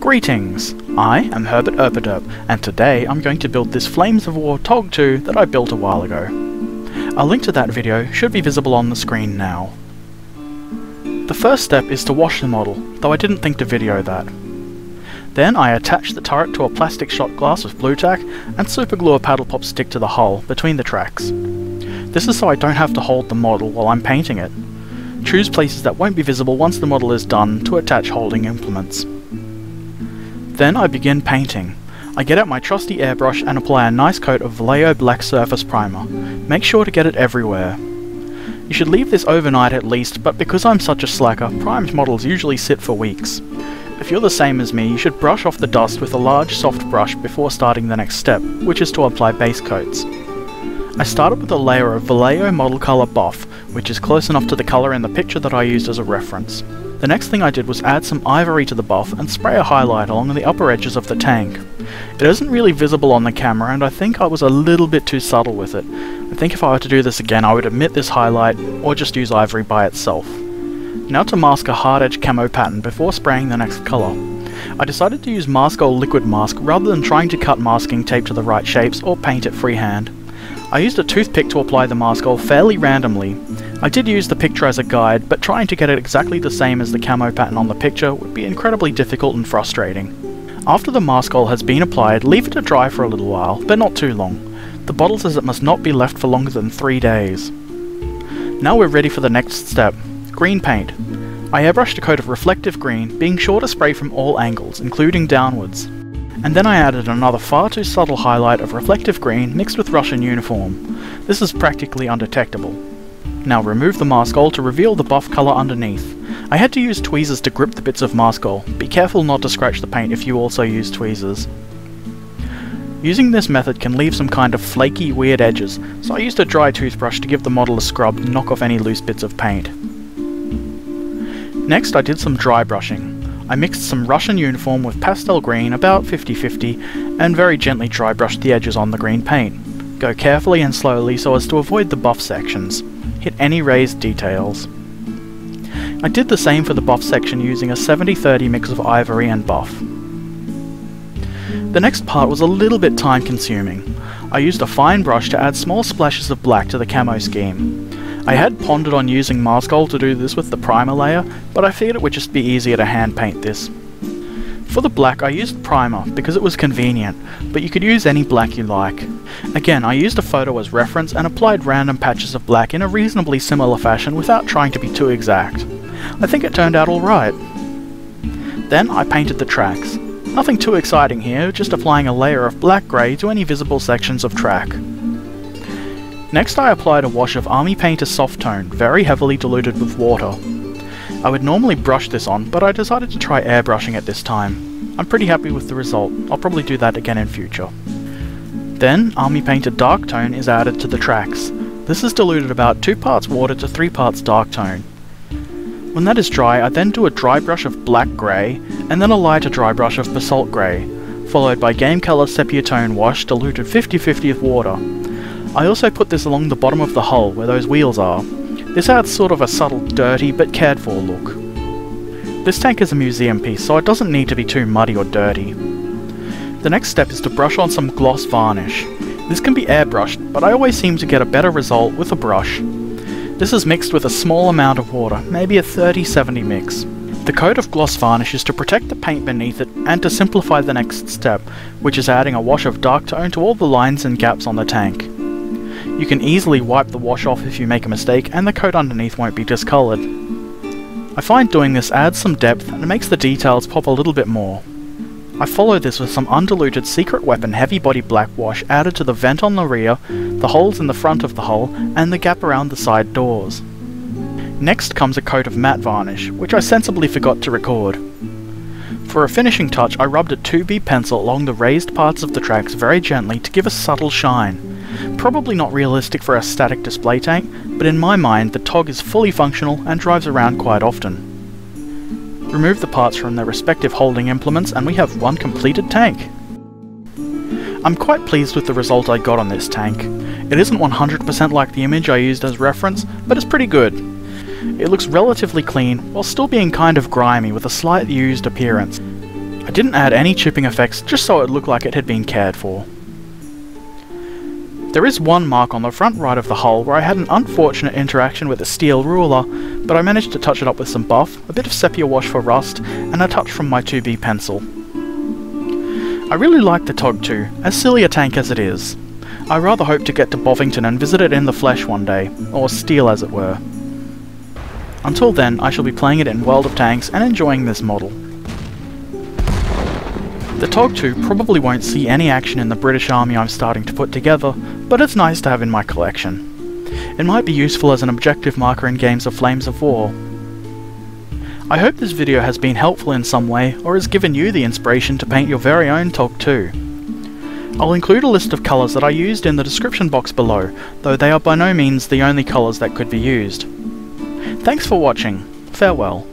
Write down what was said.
Greetings! I am Herbert Erpaderp, and today I'm going to build this Flames of War TOG II that I built a while ago. A link to that video should be visible on the screen now. The first step is to wash the model, though I didn't think to video that. Then I attach the turret to a plastic shot glass with blue tack and superglue a paddle pop stick to the hull between the tracks. This is so I don't have to hold the model while I'm painting it. Choose places that won't be visible once the model is done to attach holding implements. Then I begin painting. I get out my trusty airbrush and apply a nice coat of Vallejo Black surface primer. Make sure to get it everywhere. You should leave this overnight at least, but because I'm such a slacker, primed models usually sit for weeks. If you're the same as me, you should brush off the dust with a large soft brush before starting the next step, which is to apply base coats. I started with a layer of Vallejo Model Color Buff, which is close enough to the colour in the picture that I used as a reference. The next thing I did was add some Ivory to the buff and spray a highlight along the upper edges of the tank. It isn't really visible on the camera, and I think I was a little bit too subtle with it. I think if I were to do this again I would omit this highlight, or just use Ivory by itself. Now to mask a hard edge camo pattern before spraying the next colour. I decided to use Maskol liquid mask rather than trying to cut masking tape to the right shapes or paint it freehand. I used a toothpick to apply the Maskol fairly randomly. I did use the picture as a guide, but trying to get it exactly the same as the camo pattern on the picture would be incredibly difficult and frustrating. After the Maskol has been applied, leave it to dry for a little while, but not too long. The bottle says it must not be left for longer than 3 days. Now we're ready for the next step. Green paint. I airbrushed a coat of reflective green, being sure to spray from all angles, including downwards. And then I added another far too subtle highlight of reflective green mixed with Russian uniform. This is practically undetectable. Now remove the Maskol to reveal the buff colour underneath. I had to use tweezers to grip the bits of Maskol. Be careful not to scratch the paint if you also use tweezers. Using this method can leave some kind of flaky, weird edges, so I used a dry toothbrush to give the model a scrub and knock off any loose bits of paint. Next I did some dry brushing. I mixed some Russian uniform with Pastel Green, about 50-50, and very gently dry brushed the edges on the green paint. Go carefully and slowly so as to avoid the buff sections. Hit any raised details. I did the same for the buff section using a 70-30 mix of Ivory and buff. The next part was a little bit time consuming. I used a fine brush to add small splashes of black to the camo scheme. I had pondered on using Maskol to do this with the primer layer, but I figured it would just be easier to hand paint this. For the black I used primer because it was convenient, but you could use any black you like. Again, I used a photo as reference and applied random patches of black in a reasonably similar fashion without trying to be too exact. I think it turned out alright. Then I painted the tracks. Nothing too exciting here, just applying a layer of black grey to any visible sections of track. Next I applied a wash of Army Painter Soft Tone, very heavily diluted with water. I would normally brush this on, but I decided to try airbrushing it this time. I'm pretty happy with the result. I'll probably do that again in future. Then Army Painter Dark Tone is added to the tracks. This is diluted about 2 parts water to 3 parts dark tone. When that is dry, I then do a dry brush of black grey, and then a lighter dry brush of Basalt grey, followed by Game Color Sepia Tone wash diluted 50-50 with water. I also put this along the bottom of the hull where those wheels are. This adds sort of a subtle dirty but cared for look. This tank is a museum piece, so it doesn't need to be too muddy or dirty. The next step is to brush on some gloss varnish. This can be airbrushed, but I always seem to get a better result with a brush. This is mixed with a small amount of water, maybe a 30-70 mix. The coat of gloss varnish is to protect the paint beneath it and to simplify the next step, which is adding a wash of dark tone to all the lines and gaps on the tank. You can easily wipe the wash off if you make a mistake and the coat underneath won't be discoloured. I find doing this adds some depth and it makes the details pop a little bit more. I follow this with some undiluted Secret Weapon heavy body black wash added to the vent on the rear, the holes in the front of the hull, and the gap around the side doors. Next comes a coat of matte varnish, which I sensibly forgot to record. For a finishing touch I rubbed a 2B pencil along the raised parts of the tracks very gently to give a subtle shine. Probably not realistic for a static display tank, but in my mind the TOG is fully functional and drives around quite often. Remove the parts from their respective holding implements and we have one completed tank. I'm quite pleased with the result I got on this tank. It isn't 100% like the image I used as reference, but it's pretty good. It looks relatively clean, while still being kind of grimy with a slight used appearance. I didn't add any chipping effects just so it looked like it had been cared for. There is one mark on the front right of the hull where I had an unfortunate interaction with a steel ruler, but I managed to touch it up with some buff, a bit of sepia wash for rust, and a touch from my 2B pencil. I really like the TOG II, as silly a tank as it is. I rather hope to get to Bovington and visit it in the flesh one day, or steal as it were. Until then, I shall be playing it in World of Tanks and enjoying this model. The TOG II probably won't see any action in the British Army I'm starting to put together, but it's nice to have in my collection. It might be useful as an objective marker in games of Flames of War. I hope this video has been helpful in some way, or has given you the inspiration to paint your very own TOG II. I'll include a list of colours that I used in the description box below, though they are by no means the only colours that could be used. Thanks for watching. Farewell.